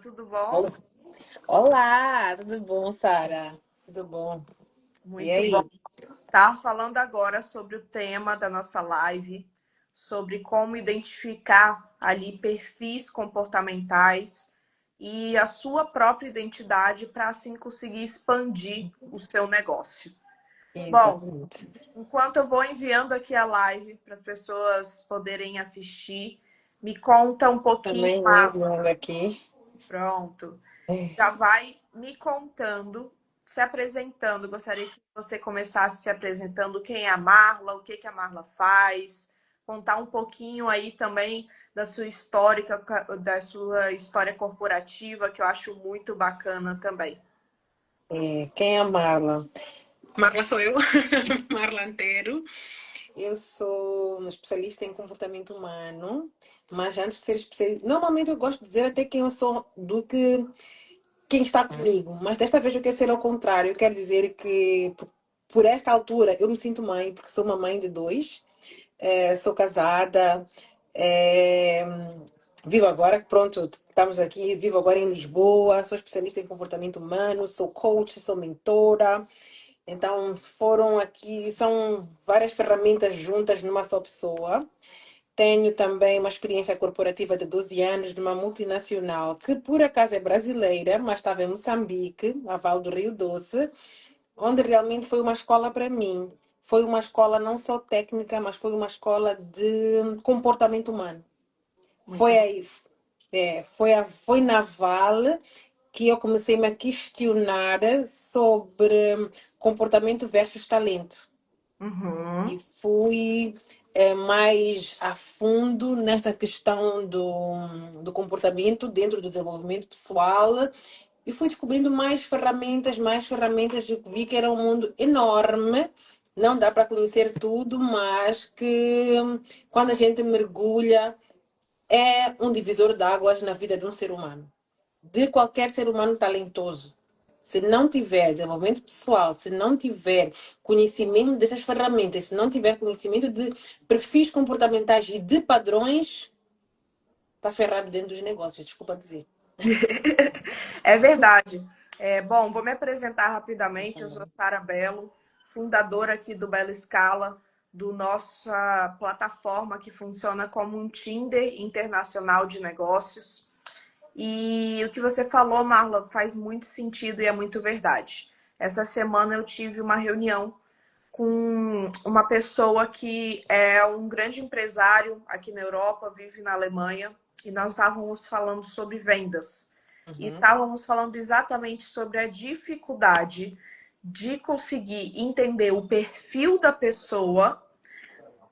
Tudo bom? Ol- Olá, tudo bom, Sara? Tudo bom? E Muito bom. aí? Tá falando agora sobre o tema da nossa live, sobre como identificar ali perfis comportamentais e a sua própria identidade para assim conseguir expandir o seu negócio. Bom, Exatamente. enquanto eu vou enviando aqui a live para as pessoas poderem assistir, me conta um pouquinho Também mais. enviando aqui. Pronto. Já vai me contando, se apresentando. Gostaria que você começasse se apresentando quem é a Marla, o que que a Marla faz, contar um pouquinho aí também da sua história corporativa, que eu acho muito bacana também. Quem é a Marla? Marla sou eu, Marla Antero. Eu sou uma especialista em comportamento humano, mas antes de ser especialista, normalmente eu gosto de dizer até quem eu sou do que quem está comigo, mas desta vez eu quero ser ao contrário. Eu quero dizer que por esta altura eu me sinto mãe, porque sou uma mãe de dois. Sou casada, é, vivo agora, pronto, estamos aqui, vivo agora em Lisboa, sou especialista em comportamento humano, sou coach, sou mentora. Então, foram aqui, são várias ferramentas juntas numa só pessoa. Tenho também uma experiência corporativa de 12 anos de uma multinacional que por acaso é brasileira, mas estava em Moçambique, a Val do Rio Doce, onde realmente foi uma escola para mim. Foi uma escola não só técnica, mas foi uma escola de comportamento humano. Muito Foi bom. aí, foi na Vale que eu comecei -me a questionar sobre comportamento versus talento. E Uhum, fui mais a fundo nesta questão do comportamento dentro do desenvolvimento pessoal e fui descobrindo mais ferramentas. Eu vi que era um mundo enorme, não dá para conhecer tudo, mas que quando a gente mergulha é um divisor de águas na vida de um ser humano, de qualquer ser humano talentoso. Se não tiver desenvolvimento pessoal, se não tiver conhecimento dessas ferramentas, se não tiver conhecimento de perfis comportamentais e de padrões, está ferrado dentro dos negócios, desculpa dizer. é verdade. Bom, vou me apresentar rapidamente. Eu sou Sara Belo, fundadora aqui do Bela Escala, do nossa plataforma que funciona como um Tinder internacional de negócios. E o que você falou, Marla, faz muito sentido e é muito verdade. Essa semana eu tive uma reunião com uma pessoa que é um grande empresário aqui na Europa, vive na Alemanha, e nós estávamos falando sobre vendas. E Uhum. estávamos falando exatamente sobre a dificuldade de conseguir entender o perfil da pessoa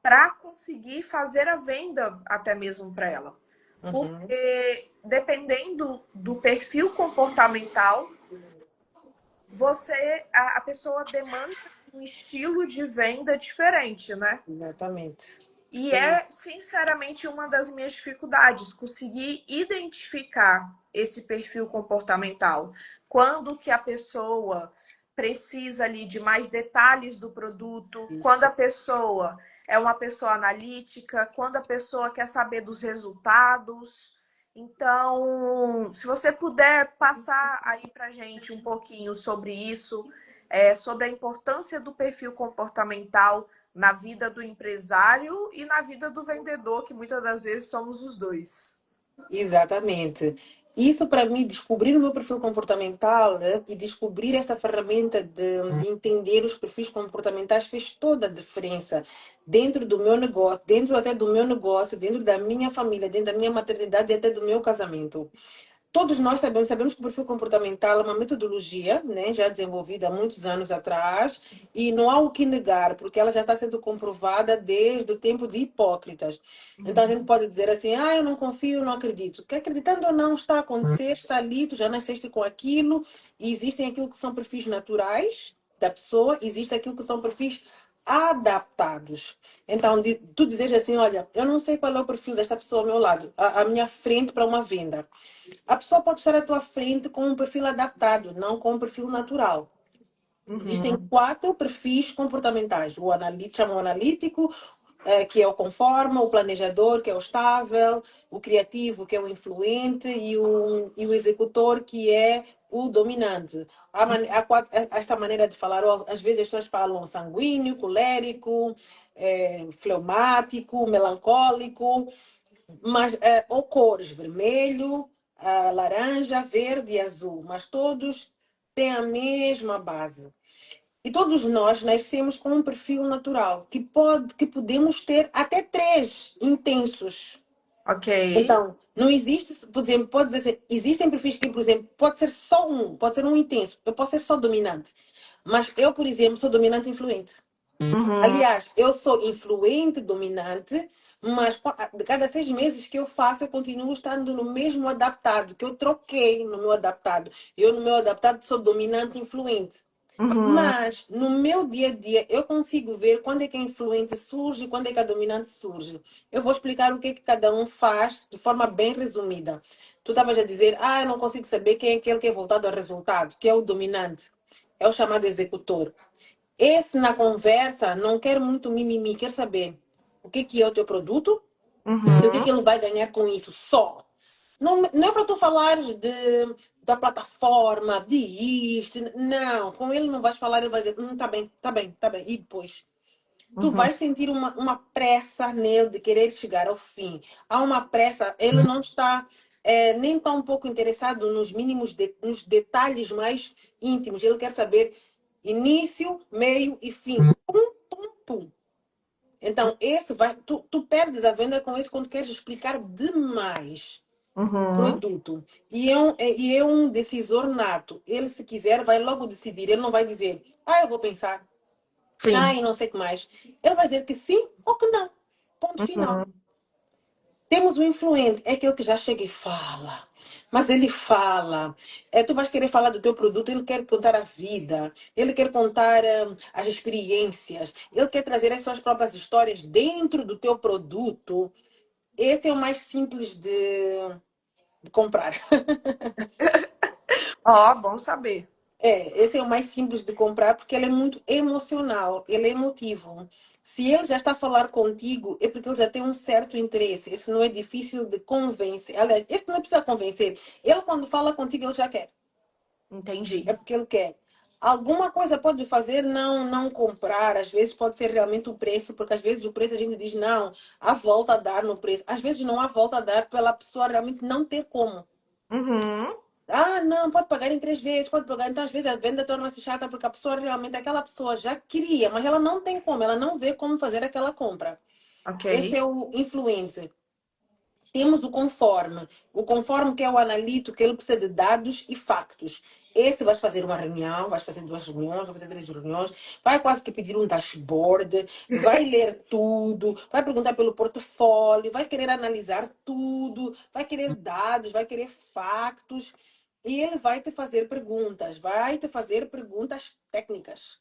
para conseguir fazer a venda até mesmo para ela. Uhum. Porque dependendo do perfil comportamental, a pessoa demanda um estilo de venda diferente, né? Exatamente. E Tem- é, sinceramente, uma das minhas dificuldades, conseguir identificar esse perfil comportamental. Quando que a pessoa precisa ali de mais detalhes do produto, quando Isso. a pessoa é uma pessoa analítica, quando a pessoa quer saber dos resultados. Então, se você puder passar aí para gente um pouquinho sobre isso, sobre a importância do perfil comportamental na vida do empresário e na vida do vendedor, que muitas das vezes somos os dois. Exatamente. Isso para mim, descobrir o meu perfil comportamental, né, e descobrir esta ferramenta de entender os perfis comportamentais fez toda a diferença dentro do meu negócio, dentro até do meu negócio, dentro da minha família, dentro da minha maternidade e até do meu casamento. Todos nós sabemos que o perfil comportamental é uma metodologia, né, já desenvolvida há muitos anos atrás, e não há o que negar, porque ela já está sendo comprovada desde o tempo de Hipócritas. Então a gente pode dizer assim, eu não confio, não acredito. Que acreditando ou não está a acontecer, está ali, tu já nasceste com aquilo, e existem aquilo que são perfis naturais da pessoa, existe aquilo que são perfis adaptados. Então, tu dizes assim, olha, eu não sei qual é o perfil desta pessoa ao meu lado, à minha frente para uma venda. A pessoa pode estar à tua frente com um perfil adaptado, não com um perfil natural. Existem Uhum. quatro perfis comportamentais. O analítico, chama o analítico, que é o conforme, o planejador, que é o estável, o criativo, que é o influente, e o executor, que é o dominante. Esta maneira de falar, ou às vezes as pessoas falam sanguíneo, colérico, fleumático, melancólico, mas, ou cores, vermelho, laranja, verde e azul, mas todos têm a mesma base. E todos nós nascemos com um perfil natural, que podemos ter até três intensos. Ok. Então, não existe, por exemplo, pode dizer assim, existem perfis que, por exemplo, pode ser só um, pode ser um intenso, eu posso ser só dominante. Mas eu, por exemplo, sou dominante influente. Uhum, Aliás, eu sou influente, dominante, mas de cada 6 meses que eu faço, eu continuo estando no mesmo adaptado, que eu troquei no meu adaptado. Eu, no meu adaptado, sou dominante, influente. uhum, Mas no meu dia a dia eu consigo ver quando é que a influente surge e quando é que a dominante surge. Eu vou explicar o que é que cada um faz de forma bem resumida. Tu estavas a dizer, eu não consigo saber quem é aquele que é voltado ao resultado, que é o dominante. É o chamado executor. Esse na conversa não quer muito mimimi, quer saber o que é o teu produto e o que uhum, ele vai ganhar com isso só. Não, não é para tu falares da plataforma, de isto. Não, com ele não vais falar, ele vai dizer, tá bem, tá bem, tá bem. E depois? Tu uhum, vais sentir uma pressa nele de querer chegar ao fim. Há uma pressa, ele não está nem tão pouco interessado nos mínimos, nos detalhes mais íntimos. Ele quer saber início, meio e fim. Pum, pum, pum. Então, esse vai, tu perdes a venda com esse quando queres explicar demais uhum. produto. E é um decisor nato. Ele, se quiser, vai logo decidir. Ele não vai dizer, eu vou pensar. Sim. E não sei o que mais. Ele vai dizer que sim ou que não. Ponto final. Uhum, Temos o influente, é aquele que já chega e fala. Mas ele fala. Tu vais querer falar do teu produto, ele quer contar a vida, ele quer contar as experiências, ele quer trazer as suas próprias histórias dentro do teu produto. Esse é o mais simples de comprar. Ó, bom saber. Esse é o mais simples de comprar porque ele é muito emocional, ele é emotivo. Se ele já está a falar contigo, é porque ele já tem um certo interesse. Esse não é difícil de convencer. Aliás, esse não precisa convencer. Ele, quando fala contigo, ele já quer. Entendi. É porque ele quer. Alguma coisa pode fazer não comprar. Às vezes pode ser realmente o preço, porque às vezes o preço a gente diz não, há volta a dar no preço. Às vezes não há volta a dar pela pessoa realmente não ter como. Uhum, Não, pode pagar em 3 vezes, pode pagar. Então, às vezes, a venda torna-se chata porque a pessoa realmente, aquela pessoa já queria, mas ela não tem como, ela não vê como fazer aquela compra. ok. Esse é o influente. Temos o conforme que é o analito, que ele precisa de dados e factos. Esse vais fazer uma reunião, vais fazer 2 reuniões, vai fazer 3 reuniões, vai quase que pedir um dashboard, vai ler tudo, vai perguntar pelo portfólio, vai querer analisar tudo, vai querer dados, vai querer factos, e ele vai te fazer perguntas técnicas.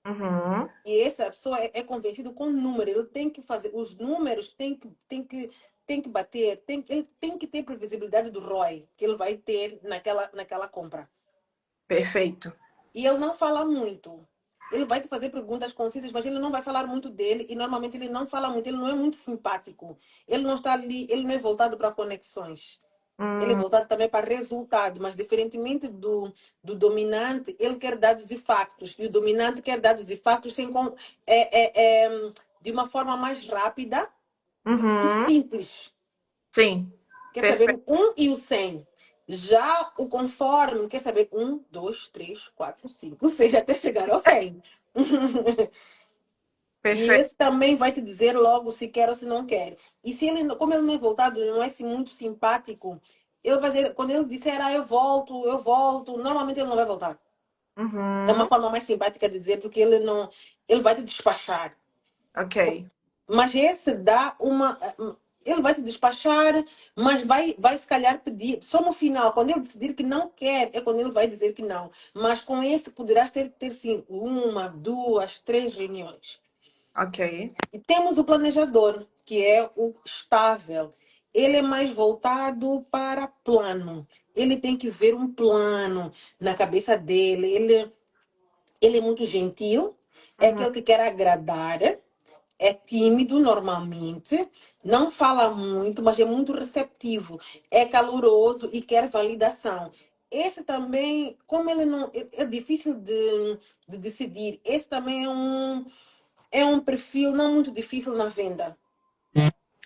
Uhum, E essa pessoa é convencido com o número. Ele tem que fazer, os números tem que bater, ele tem que ter previsibilidade do ROI que ele vai ter naquela compra. perfeito. E ele não fala muito. Ele vai te fazer perguntas concisas, mas ele não vai falar muito dele e normalmente ele não fala muito, ele não é muito simpático. Ele não está ali, ele não é voltado para conexões. Ele é Hum, voltado também para resultado, mas diferentemente do dominante, ele quer dados e factos. E o dominante quer dados e factos de uma forma mais rápida e uhum, simples. sim, Quer saber perfeito, o 1 e o 100. Já o conforme quer saber 1, 2, 3, 4, 5, 6, até chegar ao 100. E perfeito. esse também vai te dizer logo se quer ou se não quer. E se ele, como ele não é voltado, não é assim muito simpático, ele vai dizer, quando ele disser, eu volto, normalmente ele não vai voltar. É uma Uhum, forma mais simpática de dizer, porque ele não, ele vai te despachar. ok. Mas esse dá uma, ele vai te despachar, mas vai se calhar pedir, só no final, quando ele decidir que não quer, é quando ele vai dizer que não. Mas com esse poderás ter sim, 1, 2, 3 reuniões. Ok. E temos o planejador, que é o estável. Ele é mais voltado para plano. Ele tem que ver um plano na cabeça dele. Ele é muito gentil, é Uhum, aquele que quer agradar, é tímido normalmente, não fala muito, mas é muito receptivo, é caloroso e quer validação. Esse também, como ele não é difícil de decidir, esse também é um perfil não muito difícil na venda.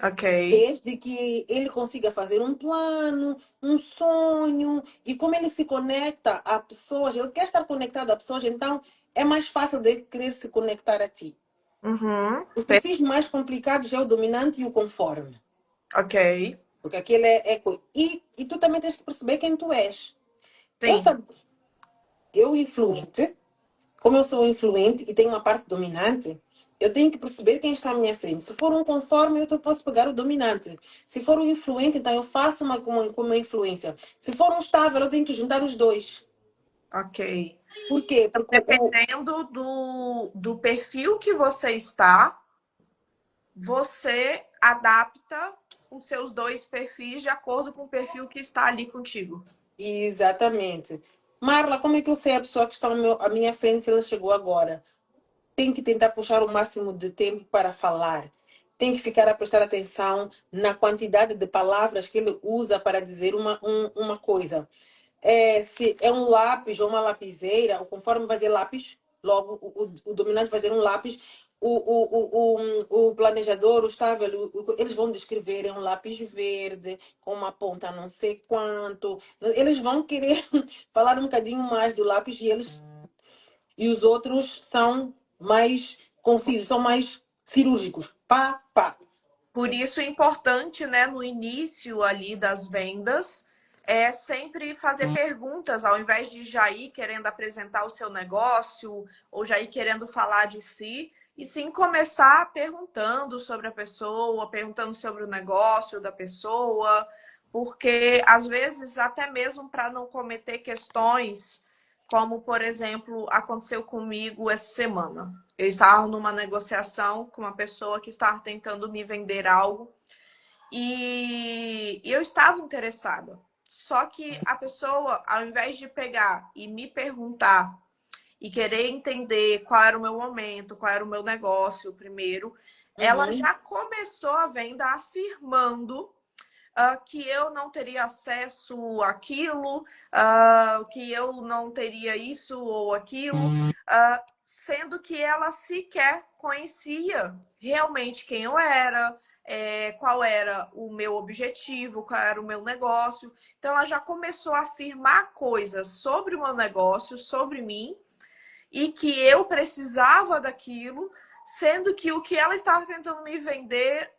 Ok. Desde que ele consiga fazer um plano, um sonho, e como ele se conecta a pessoas, ele quer estar conectado a pessoas, então é mais fácil de querer se conectar a ti. Uhum. Os perfis mais complicados é o dominante e o conforme. Ok. Porque aquele e tu também tens que perceber quem tu és. Eu, Sim. eu influente, como eu sou influente e tenho uma parte dominante, eu tenho que perceber quem está à minha frente. Se for um conforme, eu posso pegar o dominante. Se for um influente, então eu faço uma influência. Se for um estável, eu tenho que juntar os dois. Ok. Por quê? Então, Porque dependendo do perfil que você está, você adapta os seus dois perfis de acordo com o perfil que está ali contigo. Exatamente. Marla, como é que eu sei a pessoa que está à minha frente se ela chegou agora? Tem que tentar puxar o máximo de tempo para falar. Tem que ficar a prestar atenção na quantidade de palavras que ele usa para dizer uma coisa. Se é um lápis ou uma lapiseira, ou conforme vai ser lápis, logo o dominante vai ser um lápis, o planejador, o estável, eles vão descrever é um lápis verde, com uma ponta não sei quanto. Eles vão querer falar um bocadinho mais do lápis e os outros são mais concisos, são mais cirúrgicos. Pá, pá. Por isso é importante, né, no início ali das vendas, é sempre fazer perguntas, ao invés de já ir querendo apresentar o seu negócio ou já ir querendo falar de si, e sim começar perguntando sobre a pessoa, perguntando sobre o negócio da pessoa, porque às vezes até mesmo para não cometer questões como, por exemplo, aconteceu comigo essa semana. Eu estava numa negociação com uma pessoa que estava tentando me vender algo e eu estava interessada. Só que a pessoa, ao invés de pegar e me perguntar e querer entender qual era o meu momento, qual era o meu negócio primeiro, ela Uhum. já começou a venda afirmando que eu não teria acesso àquilo, que eu não teria isso ou aquilo, sendo que ela sequer conhecia realmente quem eu era, qual era o meu objetivo, qual era o meu negócio. Então, ela já começou a afirmar coisas sobre o meu negócio, sobre mim, e que eu precisava daquilo, sendo que o que ela estava tentando me vender,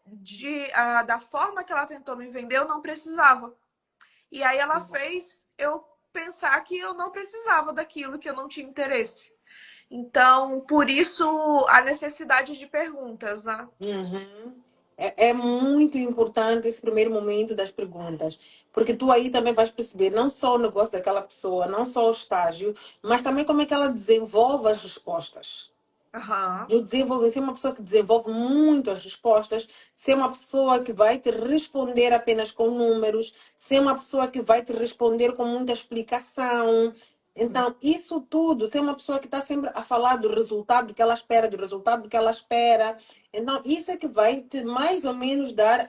da forma que ela tentou me vender, eu não precisava. E aí ela fez eu pensar que eu não precisava daquilo, que eu não tinha interesse. Então, por isso a necessidade de perguntas, né? Uhum. É muito importante esse primeiro momento das perguntas, porque tu aí também vais perceber não só o negócio daquela pessoa, não só o estágio, mas também como é que ela desenvolve as respostas. Aham. Eu desenvolvo, ser uma pessoa que desenvolve muito as respostas, ser uma pessoa que vai te responder apenas com números, ser uma pessoa que vai te responder com muita explicação. Então, isso tudo, ser uma pessoa que está sempre a falar do resultado do que ela espera, do resultado do que ela espera. Então, isso é que vai te mais ou menos dar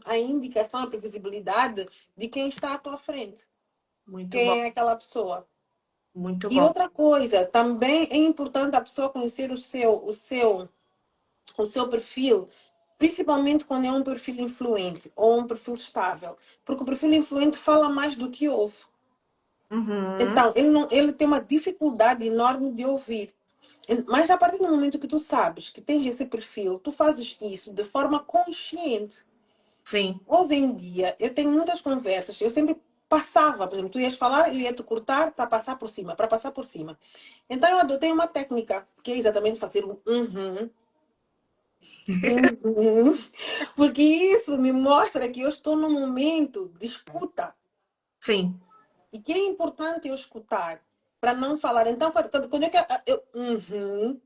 a indicação, a previsibilidade de quem está à tua frente, Muito bom, quem é aquela pessoa. muito E bom. outra coisa, também é importante a pessoa conhecer o seu perfil, principalmente quando é um perfil influente ou um perfil estável, porque o perfil influente fala mais do que ouve. Uhum. Então, ele tem uma dificuldade enorme de ouvir. Mas a partir do momento que tu sabes que tens esse perfil, tu fazes isso de forma consciente. Sim. Hoje em dia, eu tenho muitas conversas, eu sempre passava, por exemplo, tu ias falar, eu ia te cortar para passar por cima, para passar por cima. Então, eu adotei uma técnica, que é exatamente fazer um uhum. Uhum. Porque isso me mostra que eu estou num momento de escuta. Sim. E que é importante eu escutar para não falar. Então, quando uhum.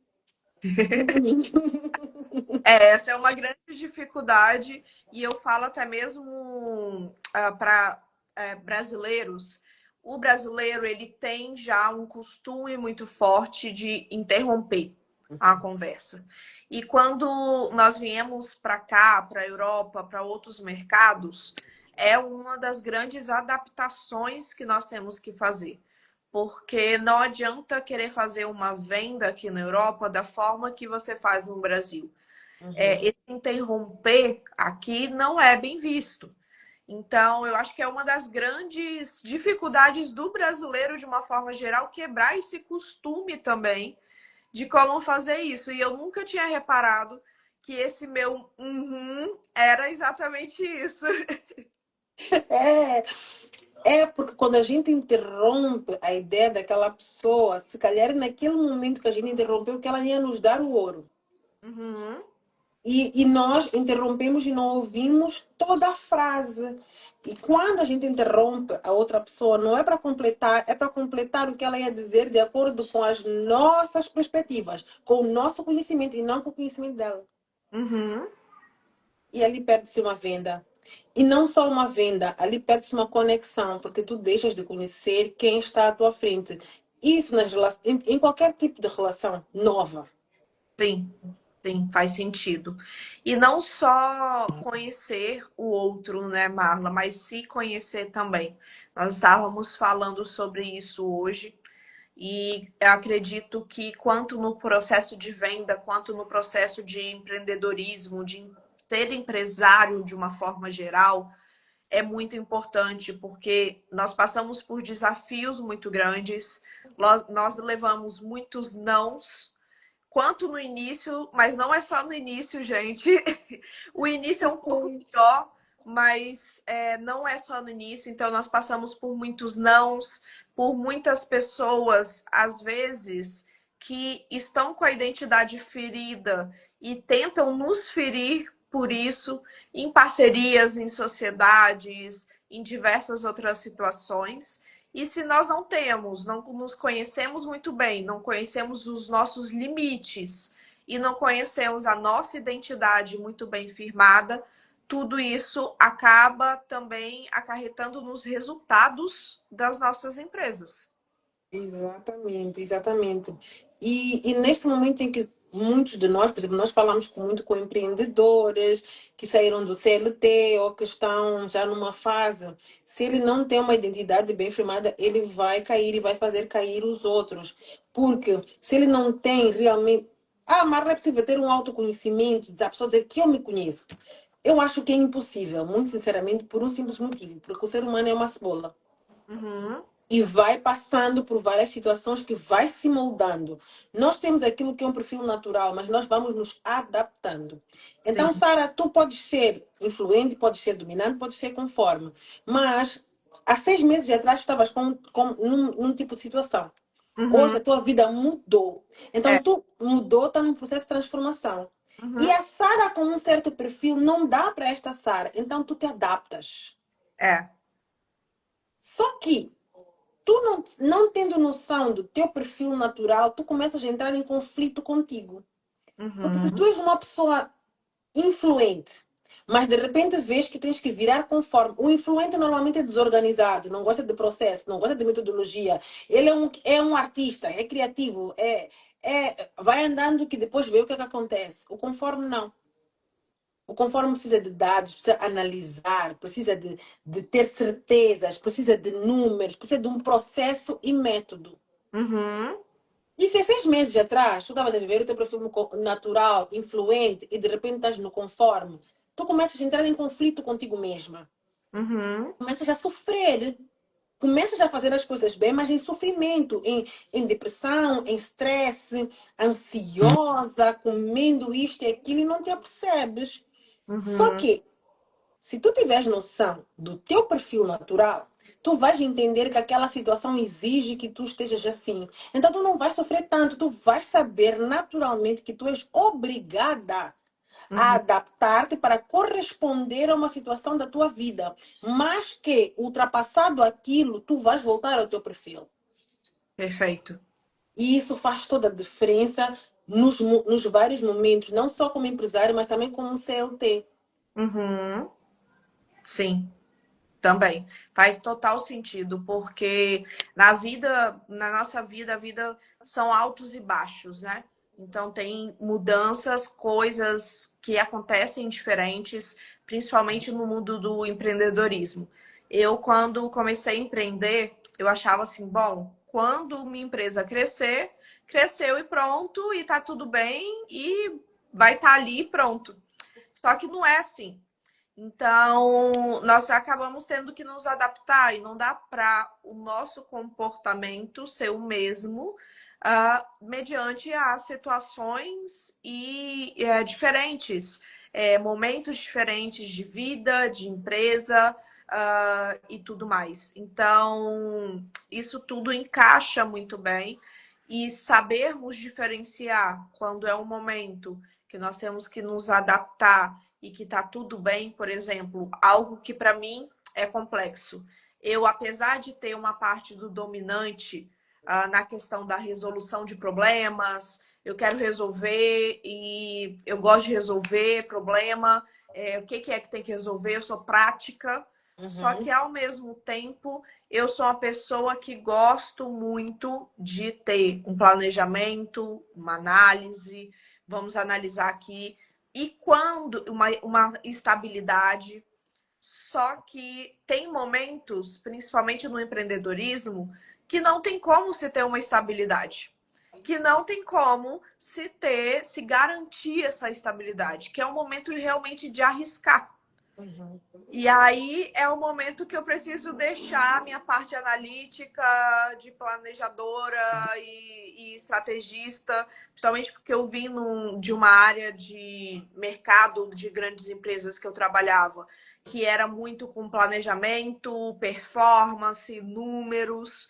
Essa é uma grande dificuldade, e eu falo até mesmo para brasileiros. O brasileiro ele tem já um costume muito forte de interromper. a conversa. E quando nós viemos para cá, para a Europa, para outros mercados, é uma das grandes adaptações que nós temos que fazer. Porque não adianta querer fazer uma venda aqui na Europa da forma que você faz no Brasil. Esse interromper aqui não é bem visto. Então, eu acho que é uma das grandes dificuldades do brasileiro, de uma forma geral, quebrar esse costume também de como fazer isso. E eu nunca tinha reparado que esse meu era exatamente isso. É, porque quando a gente interrompe a ideia daquela pessoa, se calhar é naquele momento que a gente interrompeu que ela ia nos dar o ouro. Uhum. E nós interrompemos e não ouvimos toda a frase. E quando a gente interrompe a outra pessoa, não é para completar, é para completar o que ela ia dizer de acordo com as nossas perspectivas, com o nosso conhecimento e não com o conhecimento dela. Uhum. E ali perde-se uma venda. E não só uma venda, ali perde-se uma conexão, porque tu deixas de conhecer quem está à tua frente. Isso em qualquer tipo de relação nova. Sim, sim, faz sentido. E não só conhecer o outro, né, Marla, mas se conhecer também. Nós estávamos falando sobre isso hoje. E eu acredito que, quanto no processo de venda, quanto no processo de empreendedorismo, de ser empresário de uma forma geral, é muito importante, porque nós passamos por desafios muito grandes, nós levamos muitos nãos, quanto no início, mas não é só no início, gente. O início é um pouco pior, mas não é só no início. Então, nós passamos por muitos nãos, por muitas pessoas, às vezes, que estão com a identidade ferida e tentam nos ferir por isso, em parcerias, em sociedades, em diversas outras situações. E se nós não temos, não nos conhecemos muito bem, não conhecemos os nossos limites e não conhecemos a nossa identidade muito bem firmada, tudo isso acaba também acarretando nos resultados das nossas empresas. Exatamente, exatamente. E nesse momento em que muitos de nós, por exemplo, nós falamos muito com empreendedores que saíram do CLT ou que estão já numa fase, se ele não tem uma identidade bem firmada, ele vai cair e vai fazer cair os outros. Porque se ele não tem realmente. Ah, mas não é possível ter um autoconhecimento, da pessoa dizer que eu me conheço. Eu acho que é impossível, muito sinceramente, por um simples motivo, porque o ser humano é uma cebola Uhum. e vai passando por várias situações que vai se moldando. Nós temos aquilo que é um perfil natural, mas nós vamos nos adaptando. Então, Sim. Sara, tu podes ser influente, podes ser dominante, podes ser conforme, mas há 6 meses atrás tu estavas num tipo de situação. Hoje Uhum. a tua vida mudou. Então, É. tu mudou, está num processo de transformação. E Uhum. a Sara com um certo perfil não dá para esta Sara. Então, tu te adaptas. É. Só que tu não tendo noção do teu perfil natural, tu começas a entrar em conflito contigo. Porque se tu Uhum. és uma pessoa influente, mas de repente vês que tens que virar conforme. O influente normalmente é desorganizado, não gosta de processo, não gosta de metodologia. Ele é um artista, é criativo, vai andando que depois vê o que é que acontece. O conforme não. O conforme precisa de dados, precisa analisar, precisa de ter certezas, precisa de números, precisa de um processo e método. Uhum. E se há 6 meses atrás tu estavas a viver o teu perfil natural, influente, e de repente estás no conforme, tu começas a entrar em conflito contigo mesma. Uhum. Começas a sofrer. Começas a fazer as coisas bem, mas em sofrimento, em depressão, em estresse, ansiosa, comendo isto e aquilo e não te apercebes. Só Uhum. que se tu tiveres noção do teu perfil natural, tu vais entender que aquela situação exige que tu estejas assim. Então tu não vais sofrer tanto, tu vais saber naturalmente que tu és obrigada a Uhum. adaptar-te para corresponder a uma situação da tua vida. Mas que, ultrapassado aquilo, tu vais voltar ao teu perfil. Perfeito. E isso faz toda a diferença nos vários momentos, não só como empresário, mas também como CLT. Uhum. Sim. Também faz total sentido, porque na vida, na nossa vida, a vida são altos e baixos, né? Então, tem mudanças, coisas que acontecem diferentes, principalmente no mundo do empreendedorismo. Eu, quando comecei a empreender, eu achava assim, bom, quando minha empresa crescer, cresceu e pronto, e tá tudo bem, e vai estar ali e pronto. Só que não é assim. Então, nós acabamos tendo que nos adaptar e não dá para o nosso comportamento ser o mesmo mediante as situações e diferentes, momentos diferentes de vida, de empresa e tudo mais. Então, isso tudo encaixa muito bem e sabermos diferenciar quando é um momento que nós temos que nos adaptar e que tá tudo bem, por exemplo, algo que para mim é complexo. Eu, apesar de ter uma parte do dominante na questão da resolução de problemas, eu quero resolver e eu gosto de resolver problema, o que é que tem que resolver, eu sou prática, só que ao mesmo tempo eu sou uma pessoa que gosto muito de ter um planejamento, uma análise, vamos analisar aqui e quando uma estabilidade. Só que tem momentos, principalmente no empreendedorismo, que não tem como se ter uma estabilidade. Que não tem como se garantir essa estabilidade, que é o momento realmente de arriscar. E aí é o momento que eu preciso deixar a minha parte analítica, de planejadora e estrategista, principalmente porque eu vim de uma área de mercado de grandes empresas que eu trabalhava, que era muito com planejamento, performance, números,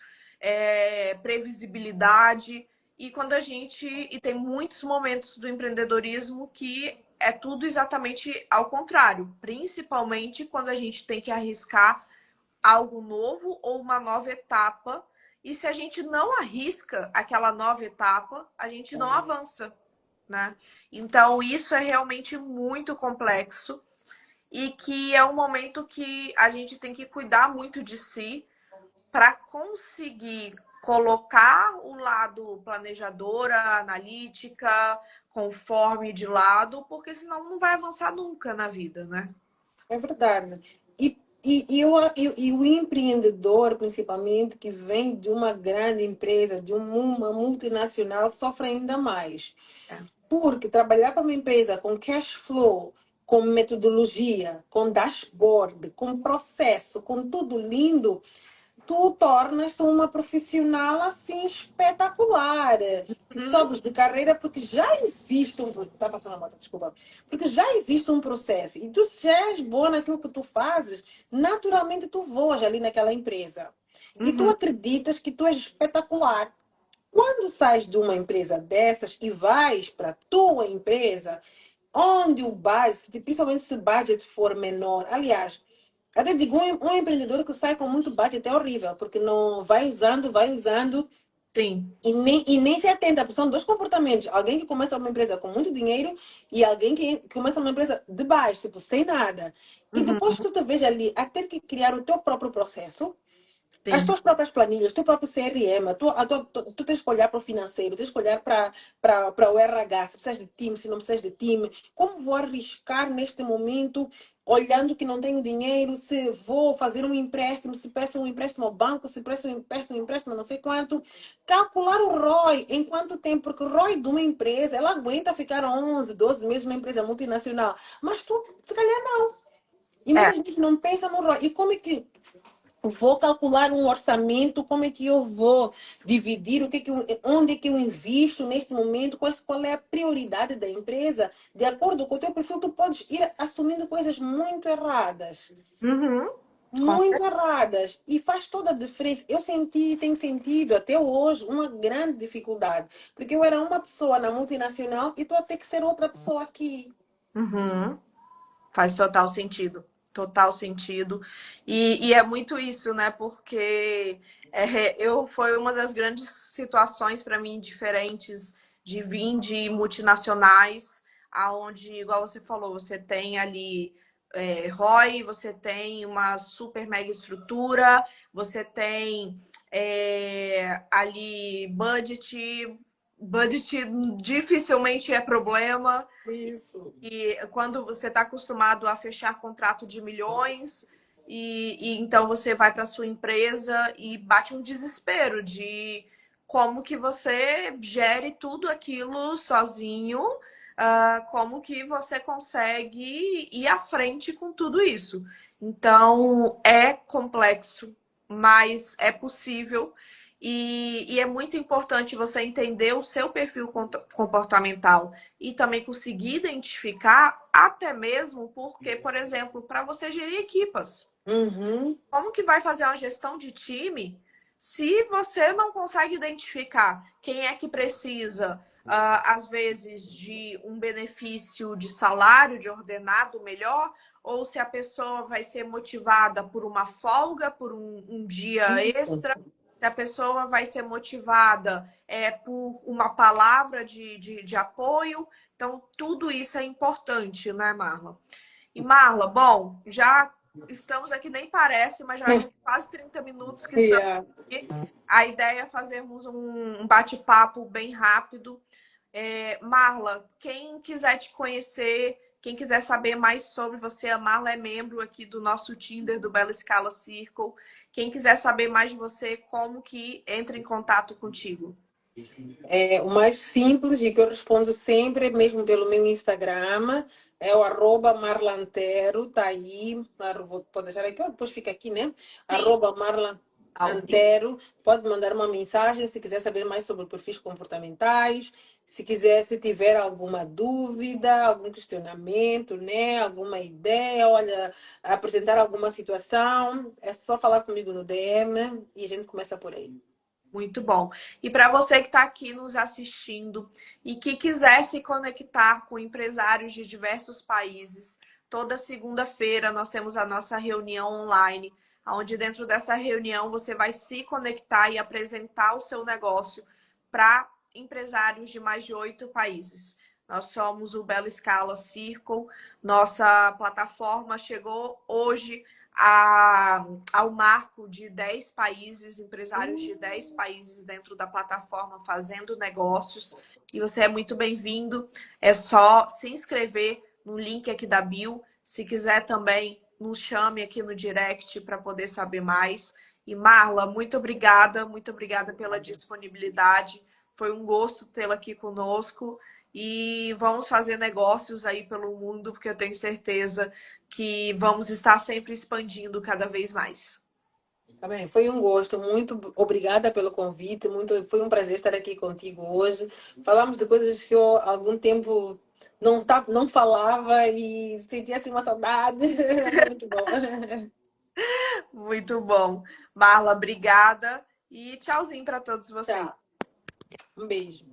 previsibilidade. E quando a gente. E tem muitos momentos do empreendedorismo que é tudo exatamente ao contrário, principalmente quando a gente tem que arriscar algo novo ou uma nova etapa. E se a gente não arrisca aquela nova etapa, a gente não avança, né? Então, isso é realmente muito complexo e que é um momento que a gente tem que cuidar muito de si para conseguir colocar o lado planejadora, analítica, conforme de lado, porque senão não vai avançar nunca na vida, né? É verdade. E o empreendedor, principalmente, que vem de uma grande empresa, de uma multinacional, sofre ainda mais. É. Porque trabalhar para uma empresa com cash flow, com metodologia, com dashboard, com processo, com tudo lindo, tu tornas-te uma profissional assim espetacular, que sobes de carreira porque já existe um... Tá passando a moto, desculpa. Porque já existe um processo. E tu se és boa naquilo que tu fazes, naturalmente tu voas ali naquela empresa. E tu Uhum. acreditas que tu és espetacular. Quando sais de uma empresa dessas e vais para a tua empresa, onde o budget, principalmente se o budget for menor, aliás, até digo, um empreendedor que sai com muito budget é horrível, porque não vai usando Sim. e nem se atenta, porque são dois comportamentos. Alguém que começa uma empresa com muito dinheiro e alguém que começa uma empresa de baixo, tipo, sem nada. E Uhum. depois tu te veja ali a ter que criar o teu próprio processo, as Sim. tuas próprias planilhas, o teu próprio CRM, tu tens que olhar para o financeiro, tens que olhar para o RH, se precisas de time, se não precisas de time. Como vou arriscar neste momento, olhando que não tenho dinheiro, se vou fazer um empréstimo, se peço um empréstimo ao banco, se peço um empréstimo não sei quanto. Calcular o ROI em quanto tempo, porque o ROI de uma empresa, ela aguenta ficar 11, 12 meses numa empresa multinacional, mas tu, se calhar, não. E É. muitas vezes não pensa no ROI. E como é que vou calcular um orçamento, como é que eu vou dividir, onde é que eu invisto neste momento, qual é a prioridade da empresa, de acordo com o teu perfil, tu podes ir assumindo coisas muito erradas. Uhum. Com Muito erradas. E faz toda a diferença. Eu senti, tenho sentido até hoje uma grande dificuldade. Porque eu era uma pessoa na multinacional e estou a ter que ser outra pessoa aqui. Uhum. Faz total sentido. Total sentido. E é muito isso, né? Porque foi uma das grandes situações para mim diferentes de vir de multinacionais, aonde, igual você falou, você tem ali ROI, você tem uma super mega estrutura, você tem ali budget, budget dificilmente é problema. Isso. E quando você está acostumado a fechar contrato de milhões, e então você vai para sua empresa e bate um desespero de como que você gere tudo aquilo sozinho, como que você consegue ir à frente com tudo isso. Então, é complexo, mas é possível. E é muito importante você entender o seu perfil comportamental e também conseguir identificar, até mesmo porque, por exemplo, para você gerir equipas, Uhum. como que vai fazer uma gestão de time se você não consegue identificar quem é que precisa, às vezes, de um benefício de salário, de ordenado melhor, ou se a pessoa vai ser motivada por uma folga, por um dia Isso. extra, se a pessoa vai ser motivada por uma palavra de apoio. Então, tudo isso é importante, né, Marla? E Marla, bom, já estamos aqui, nem parece, mas já vamos quase 30 minutos que estamos Yeah. aqui. A ideia é fazermos um bate-papo bem rápido. Marla, quem quiser te conhecer, quem quiser saber mais sobre você, a Marla é membro aqui do nosso Tinder, do Bela Scala Circle. Quem quiser saber mais de você, como que entra em contato contigo? O mais simples e que eu respondo sempre, mesmo pelo meu Instagram, é o @marlantero, tá aí. Pode deixar aqui, depois fica aqui, né? Sim, ao vivo. @marlantero. Pode mandar uma mensagem se quiser saber mais sobre perfis comportamentais. Se tiver alguma dúvida, algum questionamento, né? Alguma ideia, olha, apresentar alguma situação, é só falar comigo no DM e a gente começa por aí. Muito bom. E para você que está aqui nos assistindo e que quiser se conectar com empresários de diversos países, toda segunda-feira nós temos a nossa reunião online, onde dentro dessa reunião você vai se conectar e apresentar o seu negócio para empresários de mais de 8 países. Nós somos o Bela Scala Circle, nossa plataforma chegou hoje ao marco de 10 países, empresários de 10 países dentro da plataforma fazendo negócios. E você é muito bem-vindo. É só se inscrever no link aqui da bio. Se quiser também, nos chame aqui no direct para poder saber mais. E Marla, muito obrigada pela disponibilidade. Foi um gosto tê-la aqui conosco. E vamos fazer negócios aí pelo mundo, porque eu tenho certeza que vamos estar sempre expandindo cada vez mais. Tá bem, foi um gosto. Muito obrigada pelo convite. Foi um prazer estar aqui contigo hoje. Falamos de coisas que eu há algum tempo não falava e sentia assim uma saudade. Muito bom. Muito bom. Marla, obrigada e tchauzinho para todos vocês. Tchau. Um beijo.